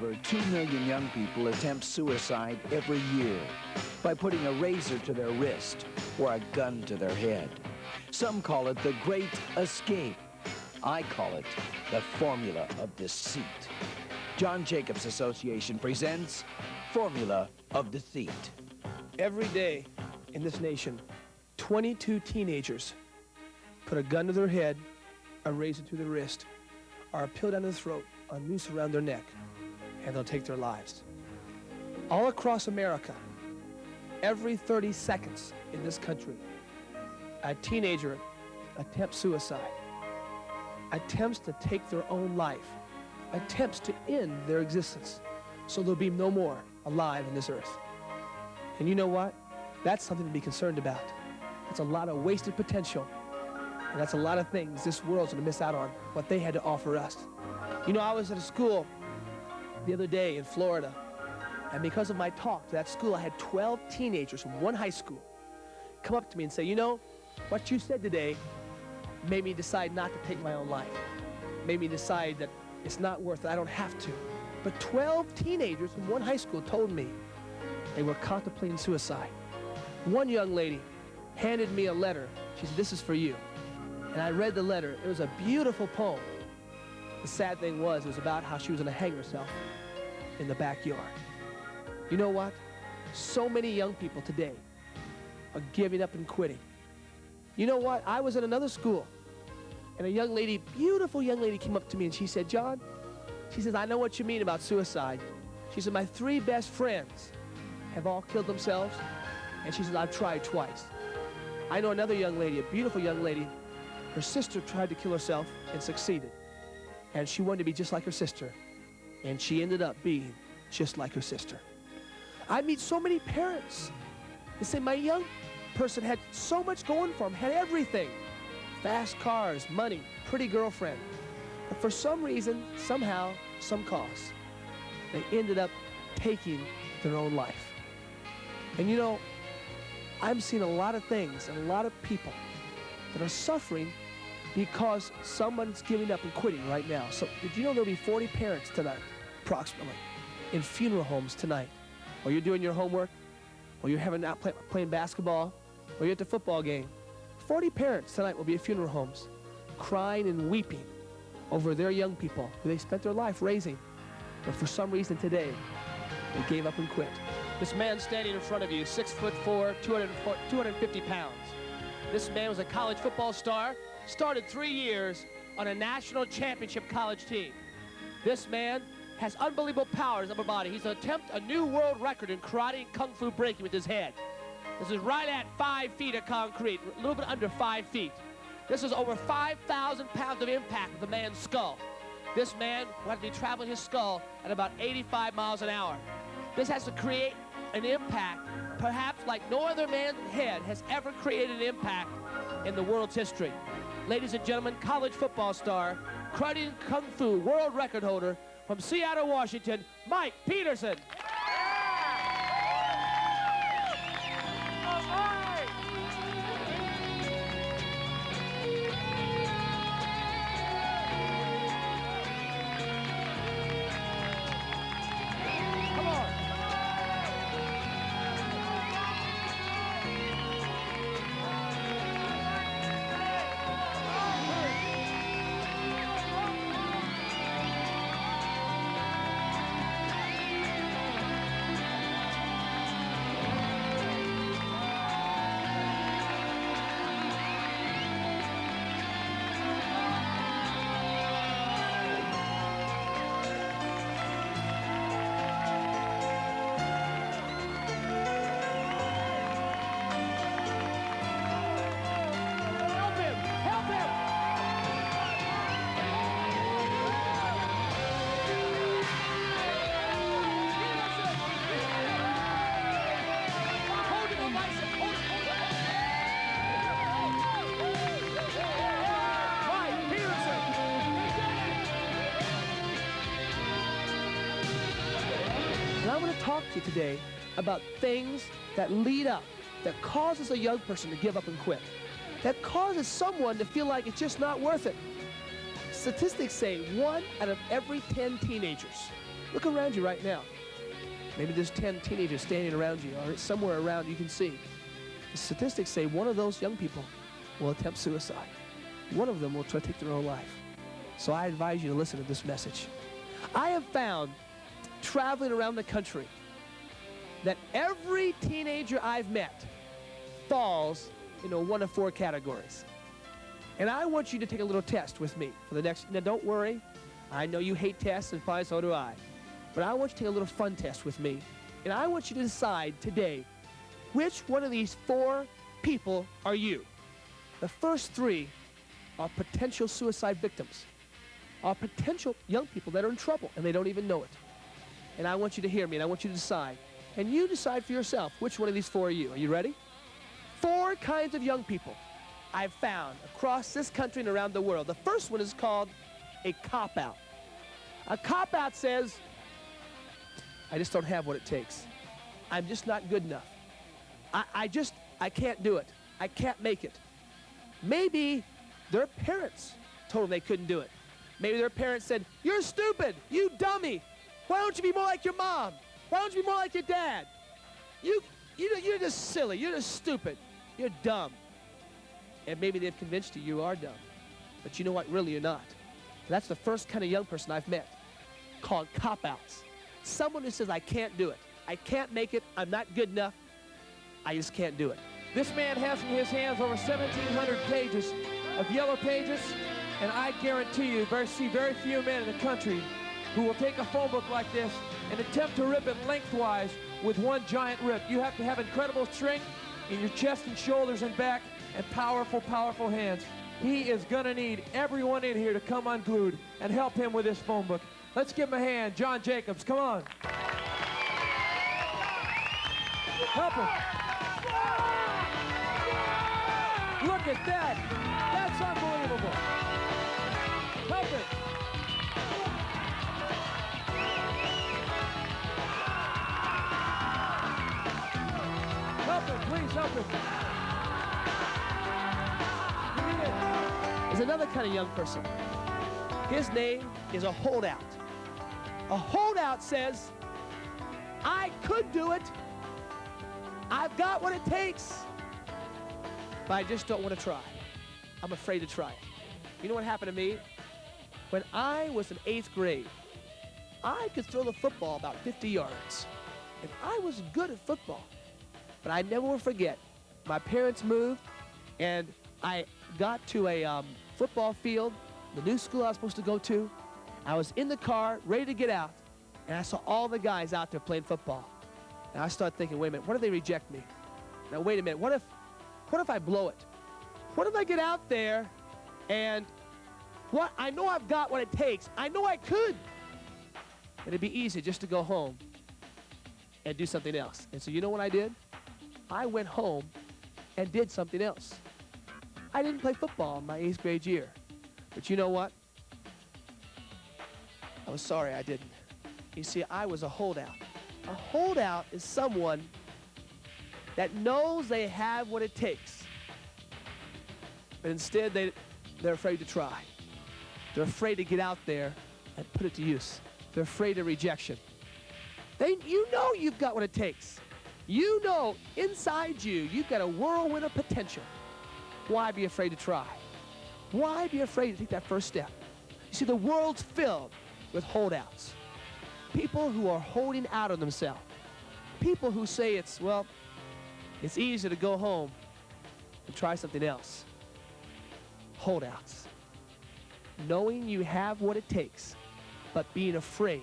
over 2 million young people attempt suicide every year by putting a razor to their wrist or a gun to their head. Some call it the Great Escape. I call it the Formula of Deceit. John Jacobs Association presents Formula of Deceit. Every day in this nation, 22 teenagers put a gun to their head, a razor to their wrist, or a pill down their throat, a noose around their neck, and they'll take their lives. All across America, every 30 seconds in this country, a teenager attempts suicide, attempts to take their own life, attempts to end their existence so there'll be no more alive in this earth. And you know what? That's something to be concerned about. That's a lot of wasted potential. And that's a lot of things this world's going to miss out on, what they had to offer us. You know, I was at a school the other day in Florida, and because of my talk to that school, I had 12 teenagers from one high school come up to me and say, you know, what you said today made me decide not to take my own life. Made me decide that it's not worth it, I don't have to. But 12 teenagers from one high school told me they were contemplating suicide. One young lady handed me a letter. She said, this is for you. And I read the letter. It was a beautiful poem. The sad thing was, it was about how she was going to hang herself in the backyard. You know what? So many young people today are giving up and quitting. You know what? I was in another school, and a young lady, beautiful young lady, came up to me and she said, John, she says, I know what you mean about suicide. She said, my 3 best friends have all killed themselves, and she says, I've tried twice. I know another young lady, a beautiful young lady, her sister tried to kill herself and succeeded. And she wanted to be just like her sister. And she ended up being just like her sister. I meet so many parents. They say, my young person had so much going for him, had everything. Fast cars, money, pretty girlfriend. But for some reason, somehow, some cause, they ended up taking their own life. And you know, I'm seeing a lot of things and a lot of people that are suffering because someone's giving up and quitting right now. So did you know there'll be 40 parents tonight, approximately, in funeral homes tonight? Or you're doing your homework, or you're having out playing basketball, or you're at the football game. 40 parents tonight will be at funeral homes, crying and weeping over their young people who they spent their life raising. But for some reason today, they gave up and quit. This man standing in front of you, 6'4", 250 pounds. This man was a college football star, started 3 years on a national championship college team. This man has unbelievable power in his upper body. He's attempt a new world record in karate and kung fu breaking with his head. This is right at 5 feet of concrete, a little bit under 5 feet. This is over 5,000 pounds of impact with the man's skull. This man will have to be traveling his skull at about 85 miles an hour. This has to create an impact, perhaps like no other man's head has ever created an impact in the world's history. Ladies and gentlemen, college football star, karate and kung fu world record holder from Seattle, Washington, Mike Peterson. And I want to talk to you today about things that lead up, that causes a young person to give up and quit, that causes someone to feel like it's just not worth it. Statistics say 1 out of every 10 teenagers Look around you right now. Maybe there's 10 teenagers standing around you, or somewhere around you can see. The statistics say one of those young people will attempt suicide. One of them will try to take their own life. So I advise you to listen to this message. I have found, traveling around the country, that every teenager I've met falls into one of 4 categories. And I want you to take a little test with me for the next, now don't worry, I know you hate tests, and fine, so do I. But I want you to take a little fun test with me. And I want you to decide today, which one of these 4 people are you? The first 3 are potential suicide victims, are potential young people that are in trouble and they don't even know it. And I want you to hear me, and I want you to decide. And you decide for yourself which one of these 4 are you. Are you ready? 4 kinds of young people I've found across this country and around the world. The first one is called a cop-out. A cop-out says, I just don't have what it takes. I'm just not good enough. I can't do it. I can't make it. Maybe their parents told them they couldn't do it. Maybe their parents said, you're stupid, you dummy. Why don't you be more like your mom? Why don't you be more like your dad? You're just silly, you're just stupid, you're dumb. And maybe they've convinced you you are dumb. But you know what, really you're not. That's the first kind of young person I've met, called cop-outs. Someone who says, I can't do it. I can't make it, I'm not good enough, I just can't do it. This man has in his hands over 1,700 pages of yellow pages, and I guarantee you, see very few men in the country who will take a phone book like this and attempt to rip it lengthwise with one giant rip. You have to have incredible strength in your chest and shoulders and back, and powerful, powerful hands. He is gonna need everyone in here to come unglued and help him with this phone book. Let's give him a hand. John Jacobs, come on. Help him. Look at that. That's unbelievable. Help him. Help him, please help him. There's another kind of young person. His name is a holdout. A holdout says, I could do it. I've got what it takes. But I just don't want to try. I'm afraid to try it. You know what happened to me? When I was in 8th grade, I could throw the football about 50 yards. And I was good at football. But I never will forget, my parents moved, and I got to a football field, the new school I was supposed to go to. I was in the car, ready to get out, and I saw all the guys out there playing football. And I started thinking, wait a minute, what if they reject me? Now, wait a minute, what if I blow it? What if I get out there and I know I've got what it takes. I know I could. It'd be easy just to go home and do something else. And so you know what I did? I went home and did something else. I didn't play football in my 8th grade year. But you know what? I was sorry I didn't. You see, I was a holdout. A holdout is someone that knows they have what it takes, but instead they're afraid to try. They're afraid to get out there and put it to use. They're afraid of rejection. You know you've got what it takes. You know inside you, you've got a whirlwind of potential. Why be afraid to try? Why be afraid to take that first step? You see, the world's filled with holdouts. People who are holding out on themselves. People who say it's easy to go home and try something else. Holdouts. Knowing you have what it takes, but being afraid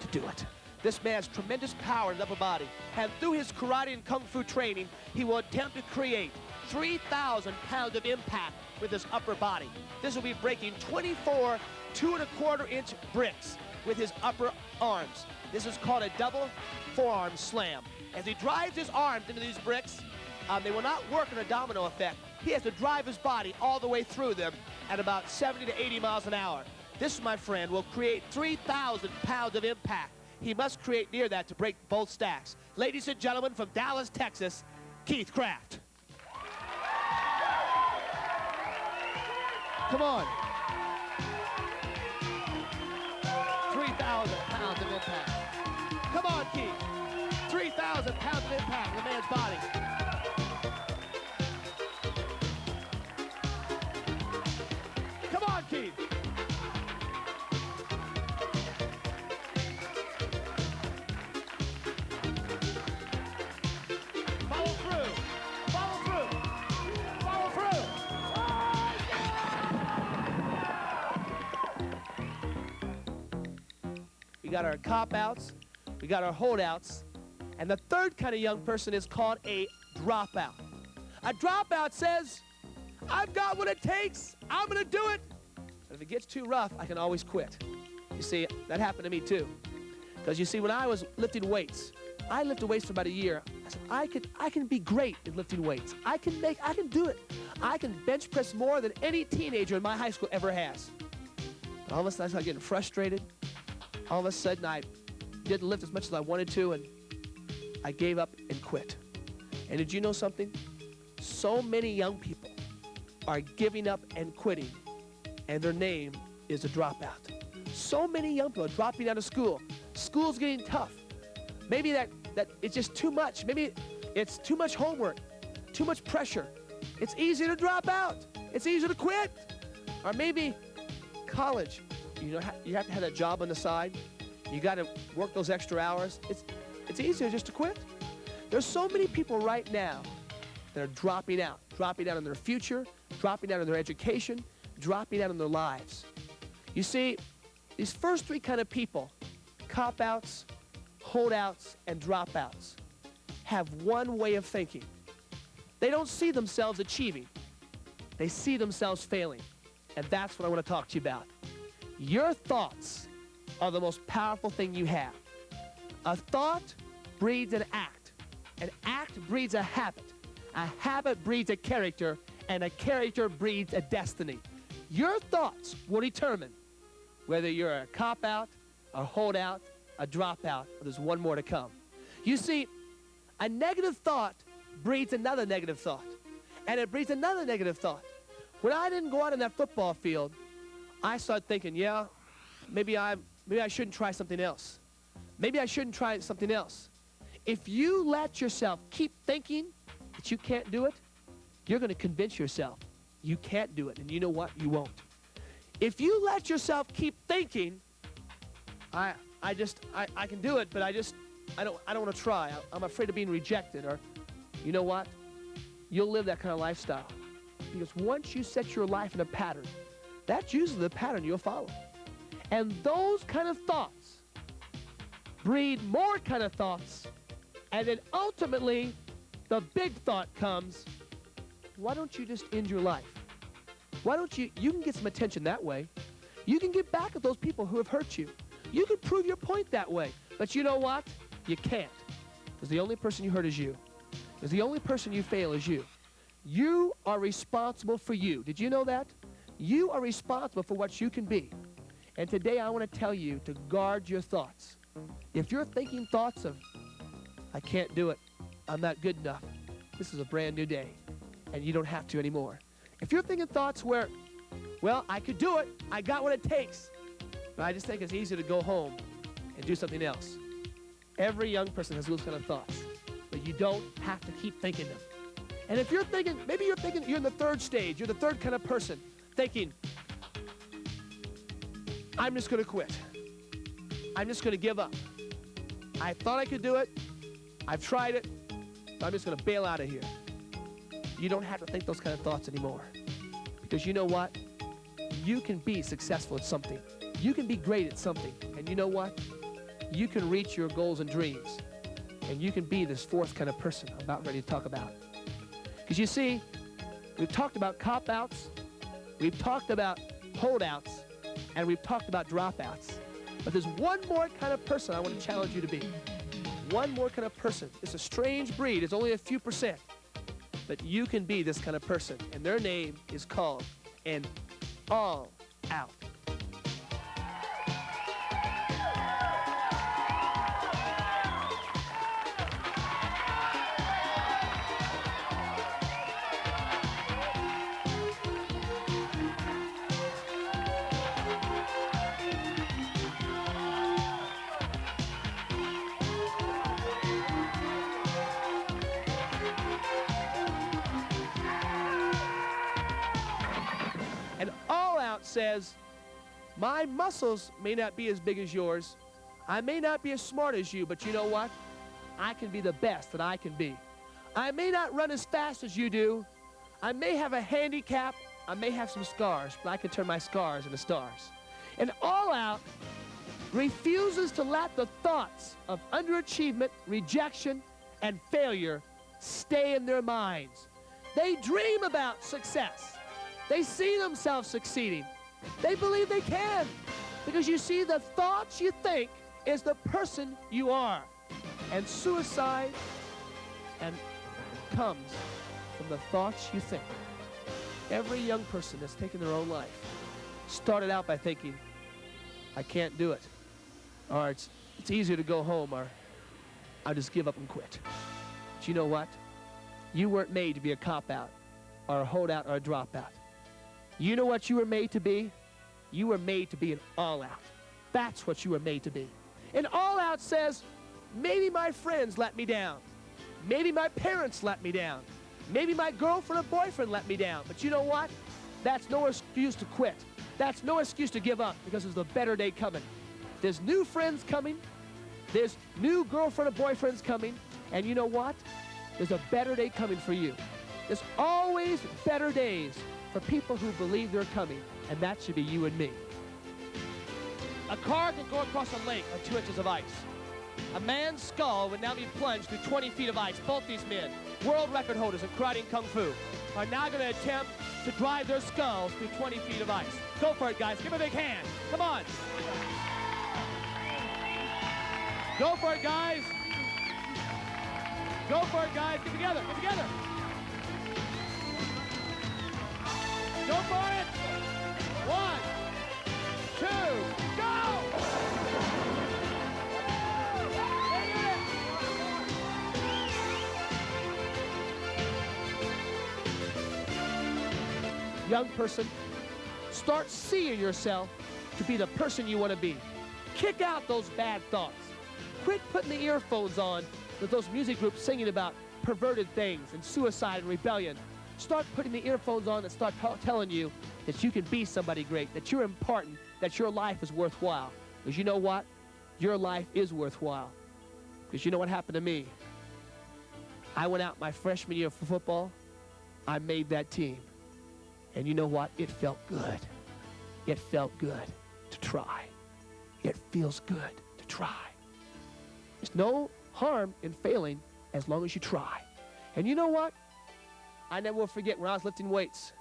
to do it. This man has tremendous power in his upper body, and through his karate and kung fu training, he will attempt to create 3,000 pounds of impact with his upper body. This will be breaking 24 2¼ inch bricks with his upper arms. This is called a double forearm slam. As he drives his arms into these bricks, they will not work in a domino effect. He has to drive his body all the way through them at about 70 to 80 miles an hour. This, my friend, will create 3,000 pounds of impact. He must create near that to break both stacks. Ladies and gentlemen, from Dallas, Texas, Keith Kraft. Come on. 3,000 pounds the pounds of impact in the man's body. Come on, Keith. Follow through. Follow through. Follow through. We got our cop-outs. We got our holdouts. And the third kind of young person is called a dropout. A dropout says, I've got what it takes. I'm going to do it. And if it gets too rough, I can always quit. You see, that happened to me too. Because you see, when I was lifting weights, I lifted weights for about a year. I said, I can be great at lifting weights. I can do it. I can bench press more than any teenager in my high school ever has. And all of a sudden, I started getting frustrated. All of a sudden, I didn't lift as much as I wanted to, and I gave up and quit. And did you know something? So many young people are giving up and quitting, and their name is a dropout. So many young people are dropping out of school. School's getting tough. Maybe that it's just too much. Maybe it's too much homework, too much pressure. It's easy to drop out. It's easy to quit. Or maybe college. You know, you have to have that job on the side. You got to work those extra hours. It's easier just to quit. There's so many people right now that are dropping out in their future, dropping out in their education, dropping out in their lives. You see, these first three kind of people, cop-outs, holdouts, and dropouts, have one way of thinking. They don't see themselves achieving. They see themselves failing. And that's what I want to talk to you about. Your thoughts are the most powerful thing you have. A thought breeds an act. An act breeds a habit. A habit breeds a character, and a character breeds a destiny. Your thoughts will determine whether you're a cop-out, a holdout, a dropout, or there's one more to come. You see, a negative thought breeds another negative thought, and it breeds another negative thought. When I didn't go out on that football field, I started thinking, yeah, maybe I shouldn't try something else. Maybe I shouldn't try something else. If you let yourself keep thinking that you can't do it, you're going to convince yourself you can't do it. And you know what? You won't. If you let yourself keep thinking, I can do it, but I don't want to try. I'm afraid of being rejected. Or, you know what? You'll live that kind of lifestyle. Because once you set your life in a pattern, that's usually the pattern you'll follow. And those kind of thoughts breed more kind of thoughts. And then ultimately, the big thought comes, why don't you just end your life? Why don't you can get some attention that way. You can get back at those people who have hurt you. You can prove your point that way. But you know what? You can't. Because the only person you hurt is you. Because the only person you fail is you. You are responsible for you. Did you know that? You are responsible for what you can be. And today I want to tell you to guard your thoughts. If you're thinking thoughts of, I can't do it, I'm not good enough, this is a brand new day, and you don't have to anymore. If you're thinking thoughts where, well, I could do it, I got what it takes, but I just think it's easier to go home and do something else. Every young person has those kind of thoughts, but you don't have to keep thinking them. And if you're thinking, maybe you're thinking you're in the third stage, you're the third kind of person, thinking, I'm just going to quit. I'm just going to give up. I thought I could do it. I've tried it. But I'm just going to bail out of here. You don't have to think those kind of thoughts anymore. Because you know what? You can be successful at something. You can be great at something. And you know what? You can reach your goals and dreams. And you can be this fourth kind of person I'm about ready to talk about. Because you see, we've talked about cop-outs, we've talked about holdouts, and we've talked about dropouts. But there's one more kind of person I want to challenge you to be. One more kind of person. It's a strange breed. It's only a few %. But you can be this kind of person. And their name is called an all-out. says, my muscles may not be as big as yours. I may not be as smart as you, but you know what? I can be the best that I can be. I may not run as fast as you do. I may have a handicap. I may have some scars, but I can turn my scars into stars. And All Out refuses to let the thoughts of underachievement, rejection, and failure stay in their minds. They dream about success. They see themselves succeeding. They believe they can, because you see, the thoughts you think is the person you are. And suicide comes from the thoughts you think. Every young person that's taken their own life started out by thinking, I can't do it. Or it's easier to go home, or I'll just give up and quit. But you know what? You weren't made to be a cop-out, or a holdout, or a dropout. You know what you were made to be? You were made to be an all-out. That's what you were made to be. An all-out says, maybe my friends let me down. Maybe my parents let me down. Maybe my girlfriend or boyfriend let me down. But you know what? That's no excuse to quit. That's no excuse to give up, because there's a better day coming. There's new friends coming. There's new girlfriend or boyfriends coming. And you know what? There's a better day coming for you. There's always better days for people who believe they're coming, and that should be you and me. A car can go across a lake on 2 inches of ice. A man's skull would now be plunged through 20 feet of ice. Both these men, world record holders in karate and kung fu, are now going to attempt to drive their skulls through 20 feet of ice. Go for it, guys. Give a big hand. Come on. Go for it, guys. Go for it, guys. Get together. Get together. Go for it. 1, 2, go! Young person, start seeing yourself to be the person you want to be. Kick out those bad thoughts. Quit putting the earphones on with those music groups singing about perverted things and suicide and rebellion. Start putting the earphones on and start telling you that you can be somebody great, that you're important, that your life is worthwhile. Because you know what? Your life is worthwhile. Because you know what happened to me? I went out my freshman year for football. I made that team. And you know what? It felt good. It felt good to try. It feels good to try. There's no harm in failing as long as you try. And you know what? I never will forget when I was lifting weights.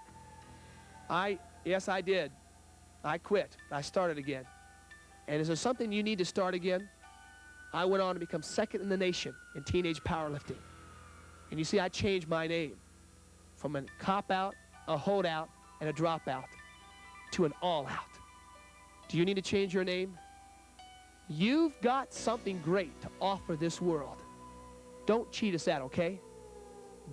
Yes, I did. I quit. I started again. And is there something you need to start again? I went on to become second in the nation in teenage powerlifting. And you see, I changed my name from a cop-out, a holdout, and a dropout to an all-out. Do you need to change your name? You've got something great to offer this world. Don't cheat us out, okay?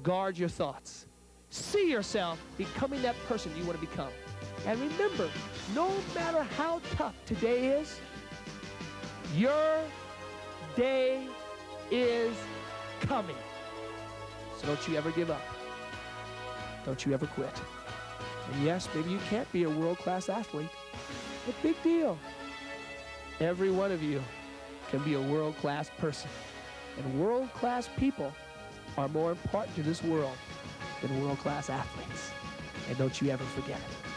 Guard your thoughts. See yourself becoming that person you want to become. And remember, no matter how tough today is, your day is coming. So don't you ever give up. Don't you ever quit. And yes, maybe you can't be a world-class athlete, but big deal. Every one of you can be a world-class person. And world-class people are more important to this world than world-class athletes. And don't you ever forget it.